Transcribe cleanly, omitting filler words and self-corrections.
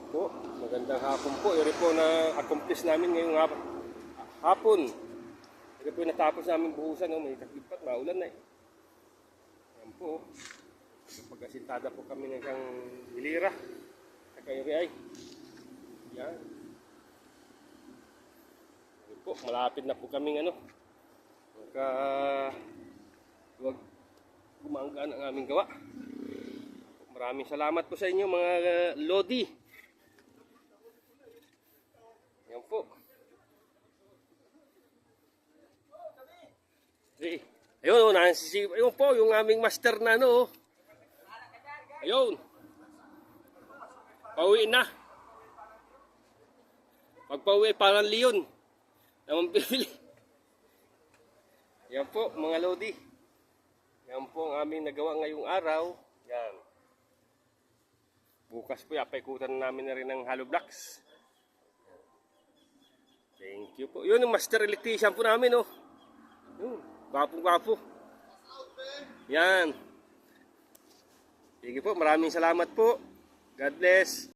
Po, magandang hapon po. Ito po na accomplish namin ngayong hapon. Ito po natapos namin buhusan. May taglipat, maulan na eh. Yan po. Pagkasintada po kami ng isang hilira. Saka yung ay. Yan. Yan po, malapit na po kaming huwag gumanggaan ang aming gawa. Maraming salamat po sa inyo mga Lodi. Yan po. Ayun, ayun po, yung aming master na Ayun. Pauwi na. Pagpauwi, parang leon. Naman pili. Yan po, mga Lodi. Yan po ang aming nagawa ngayong araw. Yan. Bukas po, paikutan namin na rin ng hollow blocks. Thank you po. Yun, yung master electrician po namin, Yun, gwapo. Yan. Sige po, maraming salamat po. God bless.